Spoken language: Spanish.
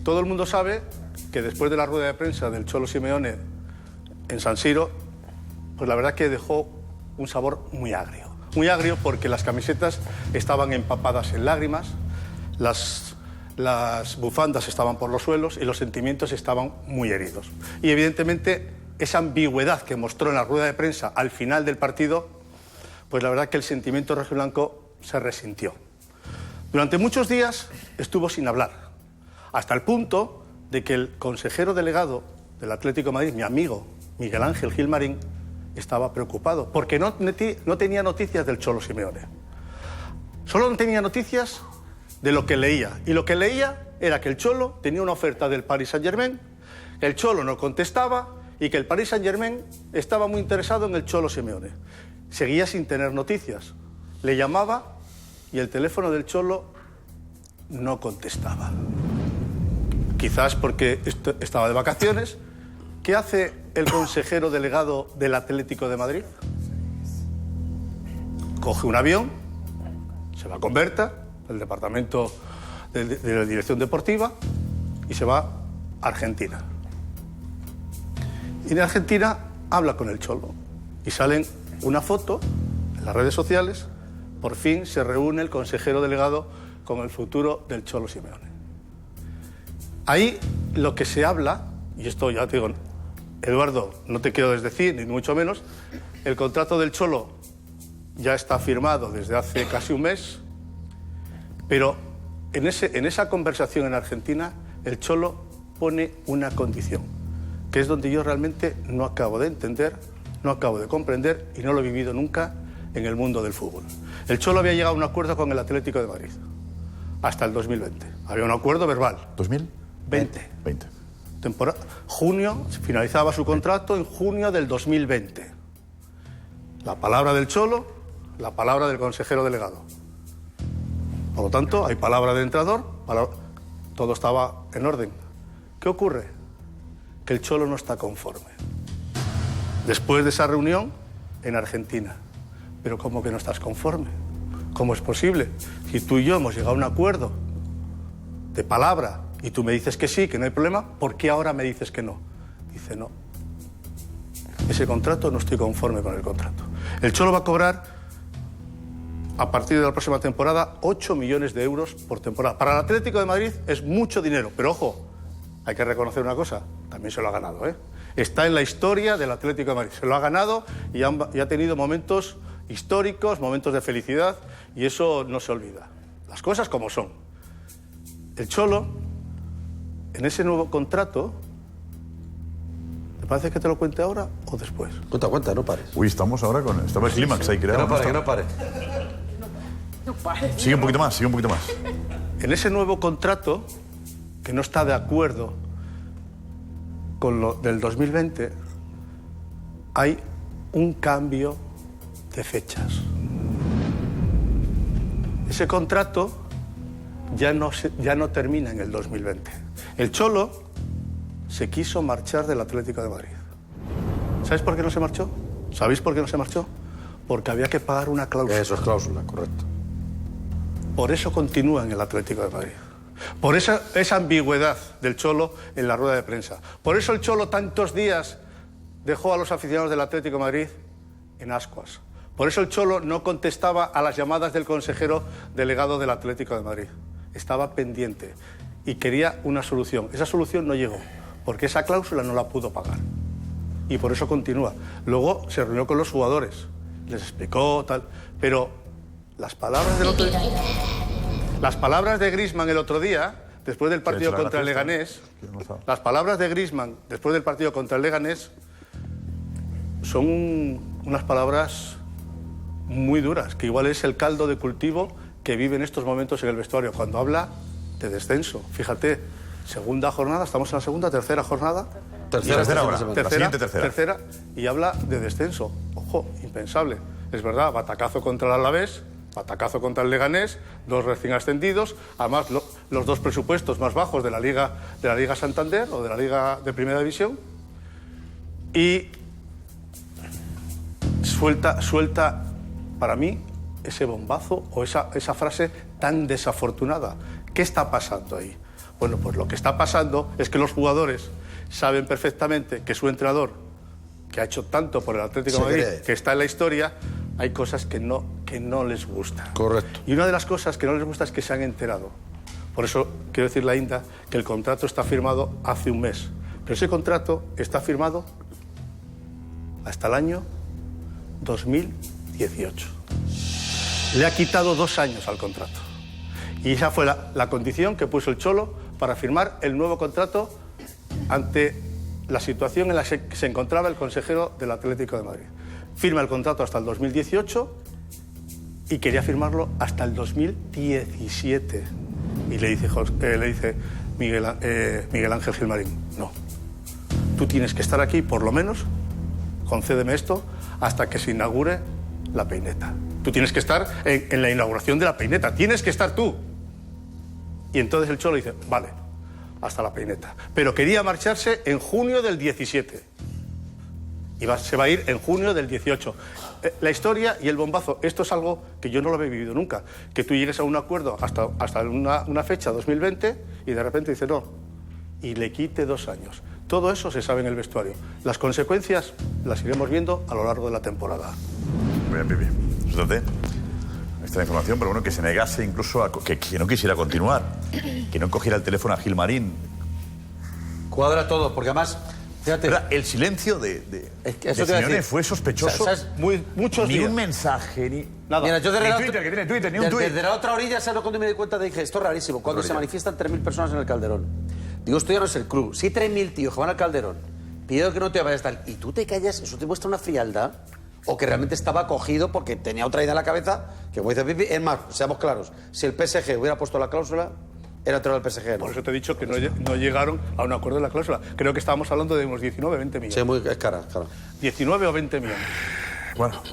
Todo el mundo sabe que después de la rueda de prensa del Cholo Simeone en San Siro, pues la verdad que dejó un sabor muy agrio. Muy agrio porque las camisetas estaban empapadas en lágrimas, las bufandas estaban por los suelos y los sentimientos estaban muy heridos. Y evidentemente esa ambigüedad que mostró en la rueda de prensa al final del partido, pues la verdad que el sentimiento rojiblanco se resintió. Durante muchos días estuvo sin hablar, hasta el punto de que el consejero delegado del Atlético de Madrid, mi amigo Miguel Ángel Gilmarín, estaba preocupado porque no tenía noticias del Cholo Simeone. Solo tenía noticias de lo que leía. Y lo que leía era que el Cholo tenía una oferta del Paris Saint-Germain, el Cholo no contestaba y que el Paris Saint-Germain estaba muy interesado en el Cholo Simeone. Seguía sin tener noticias. Le llamaba y el teléfono del Cholo no contestaba. Quizás porque estaba de vacaciones. ¿Qué hace el consejero delegado del Atlético de Madrid? Coge un avión, se va a Converta, el departamento de la dirección deportiva, y se va a Argentina. Y en Argentina habla con el Cholo y salen una foto en las redes sociales. Por fin se reúne el consejero delegado con el futuro del Cholo Simeone. Ahí lo que se habla, y esto ya te digo, Eduardo, no te quiero desdecir, ni mucho menos, el contrato del Cholo ya está firmado desde hace casi un mes, pero en esa conversación en Argentina, el Cholo pone una condición, que es donde yo realmente no acabo de entender, no acabo de comprender y no lo he vivido nunca en el mundo del fútbol. El Cholo había llegado a un acuerdo con el Atlético de Madrid hasta el 2020. Había un acuerdo verbal. ¿2020? 20. Junio, finalizaba su contrato en junio del 2020. La palabra del Cholo, la palabra del consejero delegado. Por lo tanto, hay palabra del entrenador, todo estaba en orden. ¿Qué ocurre? Que el Cholo no está conforme. Después de esa reunión en Argentina. Pero ¿cómo que no estás conforme? ¿Cómo es posible? Si tú y yo hemos llegado a un acuerdo de palabra y tú me dices que sí, que no hay problema, ¿por qué ahora me dices que no? Dice, no. Ese contrato, no estoy conforme con el contrato. El Cholo va a cobrar, a partir de la próxima temporada, 8 millones de euros por temporada. Para el Atlético de Madrid es mucho dinero, pero ojo, hay que reconocer una cosa, también se lo ha ganado, ¿eh? Está en la historia del Atlético de Madrid, se lo ha ganado y ha tenido momentos históricos, momentos de felicidad, y eso no se olvida. Las cosas como son. El Cholo, en ese nuevo contrato, ¿te parece que te lo cuente ahora o después? Cuenta, no pares. Uy, estamos ahora con... Estaba el clímax ahí creado. Que no pare. Sigue un poquito más. En ese nuevo contrato, que no está de acuerdo con lo del 2020, hay un cambio de fechas. Ese contrato ya no termina en el 2020. El Cholo se quiso marchar del Atlético de Madrid. ¿Sabes por qué no se marchó? ¿Sabéis por qué no se marchó? Porque había que pagar una cláusula. Eso es cláusula, correcto. Por eso continúa en el Atlético de Madrid. Por esa ambigüedad del Cholo en la rueda de prensa. Por eso el Cholo tantos días dejó a los aficionados del Atlético de Madrid en ascuas. Por eso el Cholo no contestaba a las llamadas del consejero delegado del Atlético de Madrid. Estaba pendiente y quería una solución. Esa solución no llegó, porque esa cláusula no la pudo pagar. Y por eso continúa. Luego se reunió con los jugadores, les explicó tal, pero las palabras del otro día, las palabras de Griezmann el otro día, después del partido contra el Leganés, las palabras de Griezmann después del partido contra el Leganés son unas palabras muy duras, que igual es el caldo de cultivo que vive en estos momentos en el vestuario, cuando habla de descenso. Fíjate, segunda jornada, estamos en la segunda, tercera jornada. Tercera, y habla de descenso. Ojo, impensable. Es verdad, batacazo contra el Alavés, batacazo contra el Leganés, 2 recién ascendidos, además los 2 presupuestos más bajos de la Liga Santander o de la Liga de Primera División, y suelta para mí ese bombazo o esa frase tan desafortunada. ¿Qué está pasando ahí? Bueno, pues lo que está pasando es que los jugadores saben perfectamente que su entrenador, que ha hecho tanto por el Atlético de Madrid, que está en la historia, hay cosas que no les gustan. Correcto. Y una de las cosas que no les gusta es que se han enterado. Por eso quiero decirle a Inda que el contrato está firmado hace un mes. Pero ese contrato está firmado hasta el año 2018. Le ha quitado 2 años al contrato. Y esa fue la condición que puso el Cholo para firmar el nuevo contrato ante la situación en la que se encontraba el consejero del Atlético de Madrid. Firma el contrato hasta el 2018 y quería firmarlo hasta el 2017. Y le dice Miguel Ángel Gilmarín, no, tú tienes que estar aquí por lo menos, concédeme esto, hasta que se inaugure la peineta. Tú tienes que estar en la inauguración de la peineta, tienes que estar tú. Y entonces el Cholo dice, vale, hasta la peineta. Pero quería marcharse en junio del 17. Se va a ir en junio del 18. La historia y el bombazo, esto es algo que yo no lo había vivido nunca. Que tú llegues a un acuerdo hasta una fecha, 2020, y de repente dice no. Y le quite 2 años. Todo eso se sabe en el vestuario. Las consecuencias las iremos viendo a lo largo de la temporada. Bien. Entonces, esta información, pero bueno, que se negase incluso a que no quisiera continuar, que no cogiera el teléfono a Gilmarín. Cuadra todo, porque además, fíjate... ¿Verdad? El silencio de Simeone fue sospechoso. Muchos ni días. un mensaje, ni... Nada. Mira, yo Ni Twitter, que tiene Twitter, ni un tuit. Desde la otra orilla, ¿sabes cuando me di cuenta? Dije, esto es rarísimo. Cuando se manifiestan 3.000 personas en el Calderón. Digo, esto ya no es el club. Si hay 3.000 tíos que van al Calderón pidiendo que no te vayas tal, y tú te callas, eso te muestra una frialdad, o que realmente estaba cogido porque tenía otra idea en la cabeza, que como dice Pipi, es más, seamos claros, si el PSG hubiera puesto la cláusula, era entrenador del PSG, ¿no? Por eso te he dicho que no llegaron a un acuerdo de la cláusula. Creo que estábamos hablando de unos 19 o 20 millones. Sí, es cara. 19 o 20 millones. Bueno.